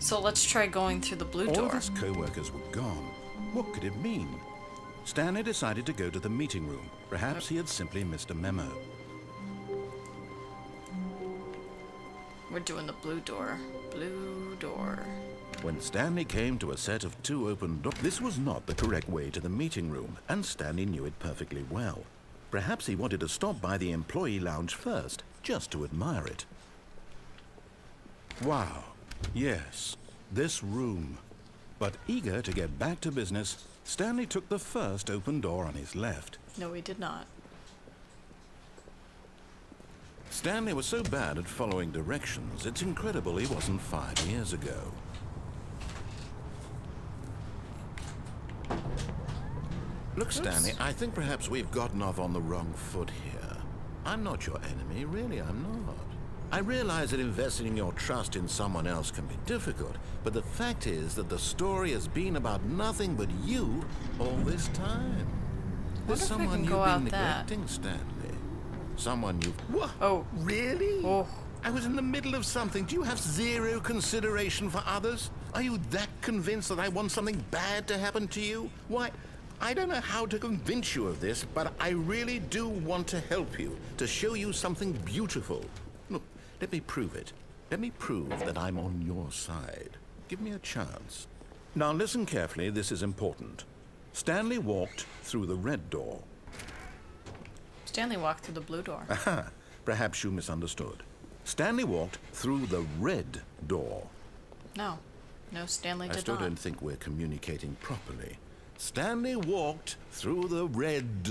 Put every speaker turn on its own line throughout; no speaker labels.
So let's try going through the blue
All
door.
of his co-workers were gone. What could it mean? Stanley decided to go to the meeting room. Perhaps he had simply missed a memo.
We're doing the blue door. Blue door.
When Stanley came to a set of 2 open doors, this was not the correct way to the meeting room, and Stanley knew it perfectly well. Perhaps he wanted to stop by the employee lounge first, just to admire it. Wow, yes, this room. But eager to get back to business, Stanley took the first open door on his left.
No, we did not.
Stanley was so bad at following directions, it's incredible he wasn't 5 years ago. Look, Stanley, I think perhaps we've gotten off on the wrong foot here. I'm not your enemy, really, I'm not. I realize that investing your trust in someone else can be difficult, but the fact is that the story has been about nothing but you all this time. There's someone you've been neglecting, Stanley. Someone you've... What?
Oh.
Really?
Oh.
I was in the middle of something. Do you have zero consideration for others? Are you that convinced that I want something bad to happen to you? Why, I don't know how to convince you of this, but I really do want to help you, to show you something beautiful. Look, let me prove it. Let me prove that I'm on your side. Give me a chance. Now listen carefully, this is important. Stanley walked through the red door.
Stanley walked through the blue door.
Aha, perhaps you misunderstood. Stanley walked through the red door.
No. No, Stanley did not.
I still don't think we're communicating properly. Stanley walked through the red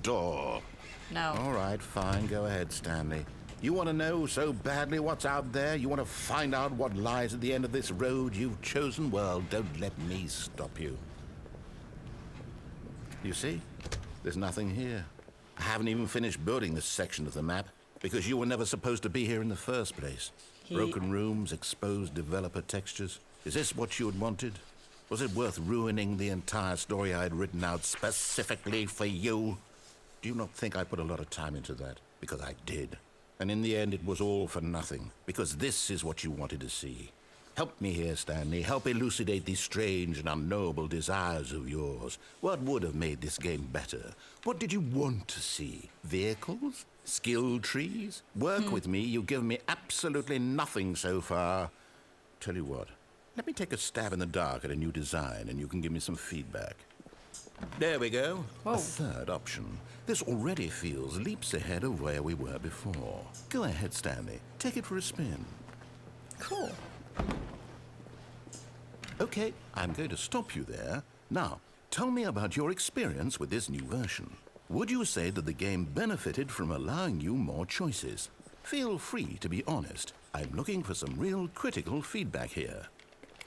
door.
No.
All right, fine. Go ahead, Stanley. You want to know so badly what's out there? You want to find out what lies at the end of this road you've chosen? Well, don't let me stop you. You see? There's nothing here. I haven't even finished building this section of the map because you were never supposed to be here in the first place. Broken rooms, exposed developer textures. Is this what you had wanted? Was it worth ruining the entire story I had written out specifically for you? Do you not think I put a lot of time into that? Because I did. And in the end, it was all for nothing. Because this is what you wanted to see. Help me here, Stanley. Help elucidate these strange and unknowable desires of yours. What would have made this game better? What did you want to see? Vehicles? Skill trees? Work with me. You've given me absolutely nothing so far. Tell you what. Let me take a stab in the dark at a new design, and you can give me some feedback. There we go.
Whoa.
A third option. This already feels leaps ahead of where we were before. Go ahead, Stanley. Take it for a spin.
Cool.
Okay, I'm going to stop you there. Now, tell me about your experience with this new version. Would you say that the game benefited from allowing you more choices? Feel free to be honest. I'm looking for some real critical feedback here.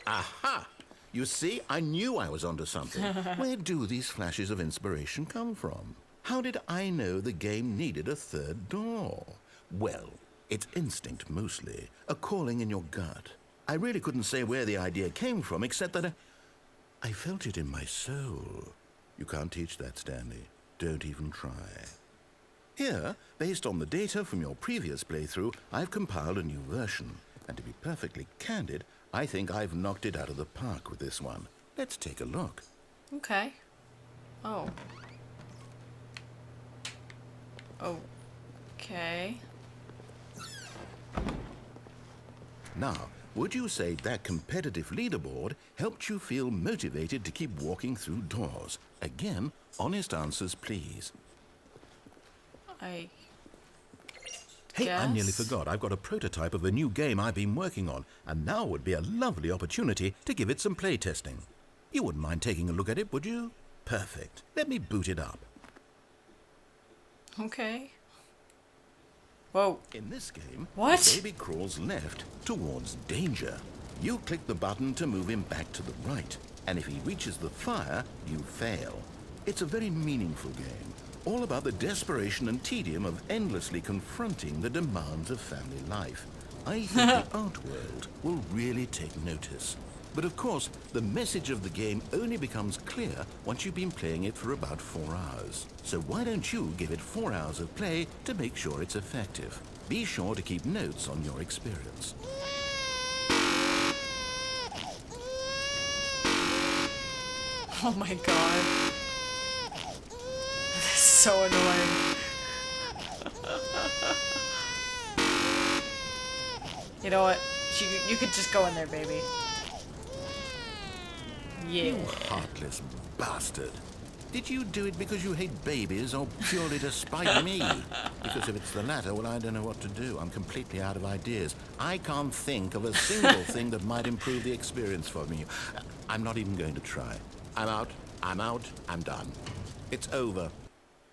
Aha! You see, I knew I was onto something. Where do these flashes of inspiration come from? How did I know the game needed a third door? Well, it's instinct mostly, a calling in your gut. I really couldn't say where the idea came from, except that I felt it in my soul. You can't teach that, Stanley. Don't even try. Here, based on the data from your previous playthrough, I've compiled a new version. And to be perfectly candid, I think I've knocked it out of the park with this one. Let's take a look.
Okay. Oh. Okay.
Now, would you say that competitive leaderboard helped you feel motivated to keep walking through doors? Again, honest answers, please.
I
Hey, I nearly
guess.
forgot. I've got a prototype of a new game I've been working on, and now would be a lovely opportunity to give it some playtesting. You wouldn't mind taking a look at it, would you? Perfect. Let me boot it up.
Okay. Whoa.
In this game,
What?
the baby crawls left towards danger. You click the button to move him back to the right, and if he reaches the fire, you fail. It's a very meaningful game, all about the desperation and tedium of endlessly confronting the demands of family life. I think the art world will really take notice. But of course, the message of the game only becomes clear once you've been playing it for about 4 hours. So why don't you give it 4 hours of play to make sure it's effective? Be sure to keep notes on your experience.
Oh my god. This is so annoying. You know what? You could just go in there, baby. Yeah.
You heartless bastard. Did you do it because you hate babies or purely to spite me? Because if it's the latter, well, I don't know what to do. I'm completely out of ideas. I can't think of a single thing that might improve the experience for me. I'm not even going to try. I'm out. I'm out. I'm done. It's over.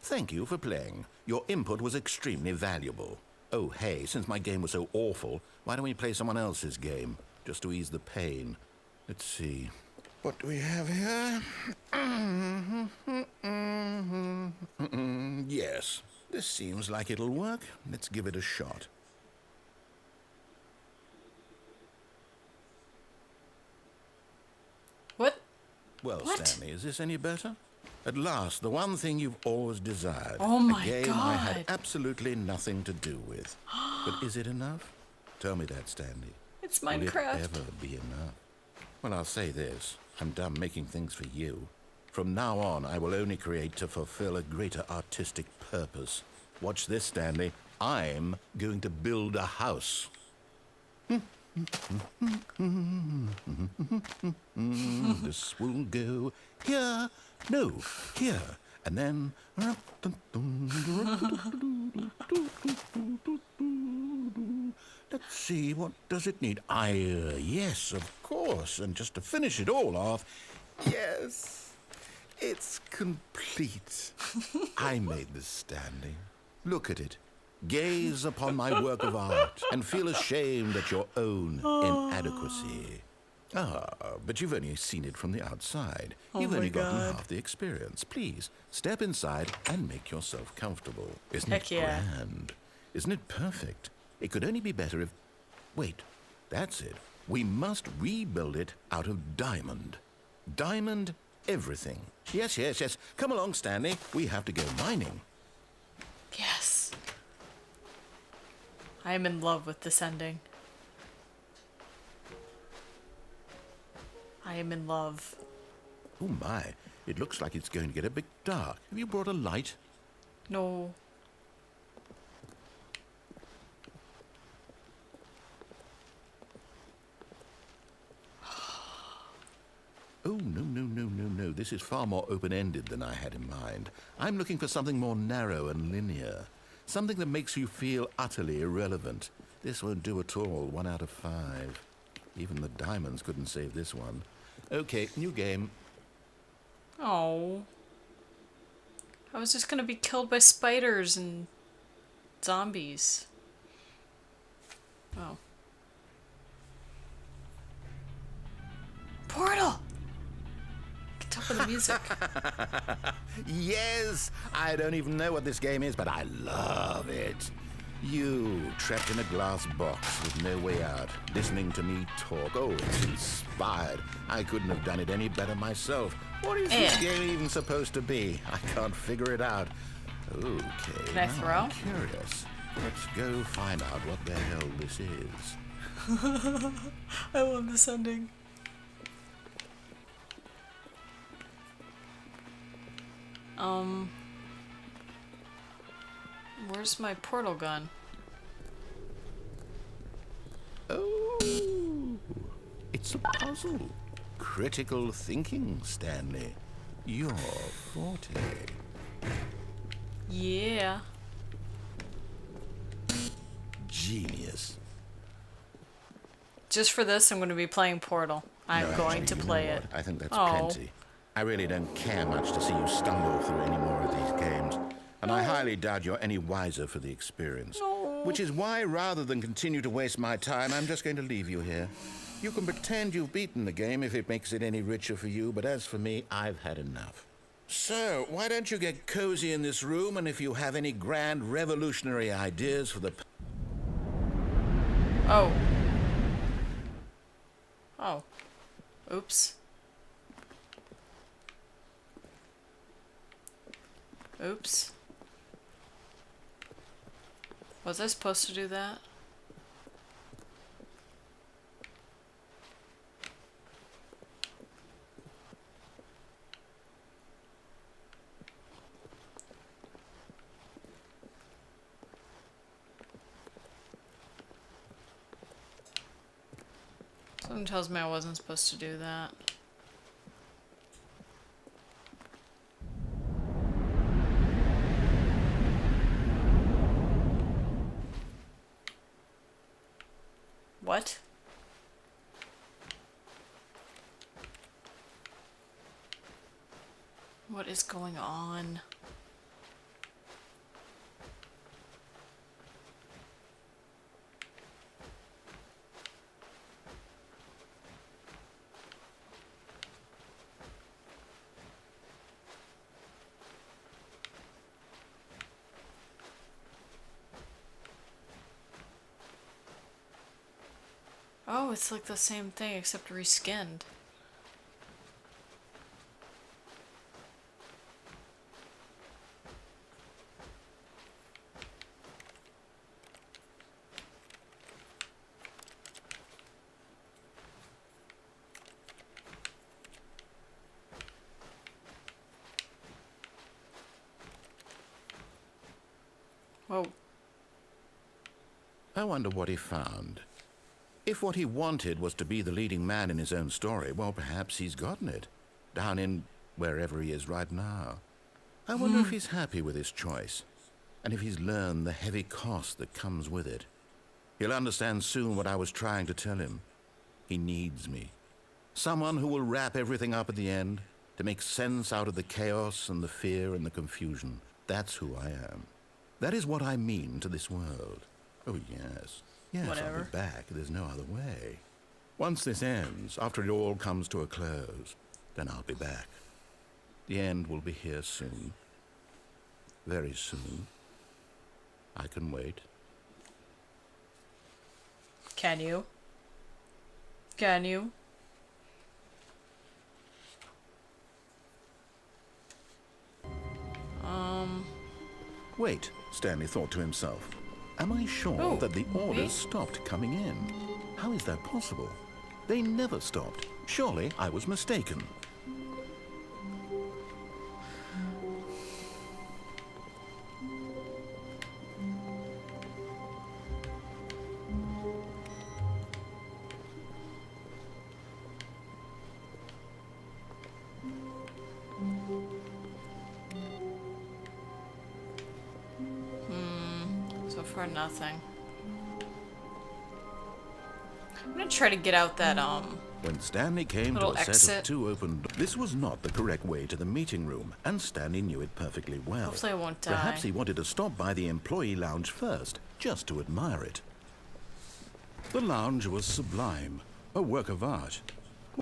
Thank you for playing. Your input was extremely valuable. Oh, hey, since my game was so awful, why don't we play someone else's game? Just to ease the pain. Let's see. What do we have here? Yes, this seems like it'll work. Let's give it a shot.
What?
Well,
What?
Stanley, is this any better? At last, the one thing you've always desired.
Oh my
a game I had
God.
absolutely nothing to do with. But is it enough? Tell me that, Stanley.
It's
Will it
Minecraft.
ever be enough? Well, I'll say this. I'm done making things for you. From now on, I will only create to fulfill a greater artistic purpose. Watch this, Stanley. I'm going to build a house. This will go here. No, here. And then... Let's see, what does it need? Yes, of course. And just to finish it all off, yes, it's complete. I made this, Stanley. Look at it. Gaze upon my work of art and feel ashamed at your own inadequacy. Ah, but you've only seen it from the outside.
Oh
You've
my
only gotten
God.
half the experience. Please, step inside and make yourself comfortable. Isn't
Heck
it
yeah.
grand? Isn't it perfect? It could only be better if... Wait, that's it. We must rebuild it out of diamond. Diamond everything. Yes, yes, yes. Come along, Stanley. We have to go mining.
Yes. I am in love with this ending. I am in love.
Oh my, it looks like it's going to get a bit dark. Have you brought a light?
No.
Oh, no, no, no, no, no. This is far more open-ended than I had in mind. I'm looking for something more narrow and linear. Something that makes you feel utterly irrelevant. This won't do at all. 1 out of 5. Even the diamonds couldn't save this one. Okay, new game.
Oh. I was just gonna be killed by spiders and zombies. Oh. Portal! Get up with the music.
Yes! I don't even know what this game is, but I love it. You, trapped in a glass box with no way out, listening to me talk. Oh, it's inspired. I couldn't have done it any better myself. What is this game even supposed to be? I can't figure it out. Okay,
Can I
now
throw?
I'm curious. Let's go find out what the hell this is.
I love this ending. Where's my portal gun?
Oh, it's a puzzle. Critical thinking, Stanley. Your forte.
Yeah.
Genius.
Just for this, I'm going to be playing Portal. I'm
No,
going
actually,
to
you know
play
what?
it.
I think that's
Oh.
plenty. I really don't care much to see you stumble through any more of these games. And I highly doubt you're any wiser for the experience.
No.
Which is why, rather than continue to waste my time, I'm just going to leave you here. You can pretend you've beaten the game if it makes it any richer for you, but as for me, I've had enough. So, why don't you get cozy in this room, and if you have any grand revolutionary ideas for the...
Oh. Oh. Oops. Oops. Was I supposed to do that? Something tells me I wasn't supposed to do that. What? What is going on? Oh, it's like the same thing except reskinned. Whoa.
I wonder what he found. If what he wanted was to be the leading man in his own story, well, perhaps he's gotten it. Down in wherever he is right now. I wonder if he's happy with his choice. And if he's learned the heavy cost that comes with it. He'll understand soon what I was trying to tell him. He needs me. Someone who will wrap everything up at the end, to make sense out of the chaos and the fear and the confusion. That's who I am. That is what I mean to this world. Oh, yes. Yes,
Whatever.
I'll be back. There's no other way. Once this ends, after it all comes to a close, then I'll be back. The end will be here soon. Very soon. I can wait.
Can you? Can you?
Wait, Stanley thought to himself. Am I sure
Oh,
that the orders
me?
stopped coming in? How is that possible? They never stopped. Surely I was mistaken.
So far, nothing. I'm gonna try to get out that,
When Stanley came to
Little
a set
exit.
of two open doors, this was not the correct way to the meeting room, and Stanley knew it perfectly well.
Hopefully I won't die.
Perhaps he wanted to stop by the employee lounge first, just to admire it. The lounge was sublime, a work of art.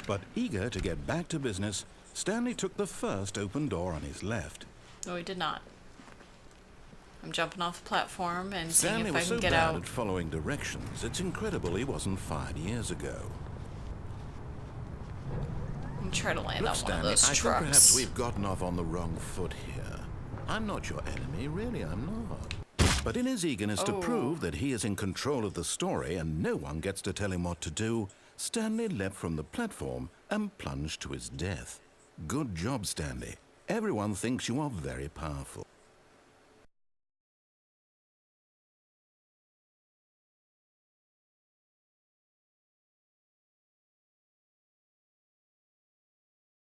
But eager to get back to business, Stanley took the first open door on his left.
No, he did not. I'm jumping off the platform and
Stanley
seeing if I
was
can
so
get
bad
out.
at following directions, it's incredible he wasn't fired years ago.
I'm trying to land
Look,
on one of
Stanley,
those
I think
trucks.
perhaps we've gotten off on the wrong foot here. I'm not your enemy, really I'm not. But in his eagerness to
Oh.
prove that he is in control of the story and no one gets to tell him what to do, Stanley leapt from the platform and plunged to his death. Good job, Stanley. Everyone thinks you are very powerful.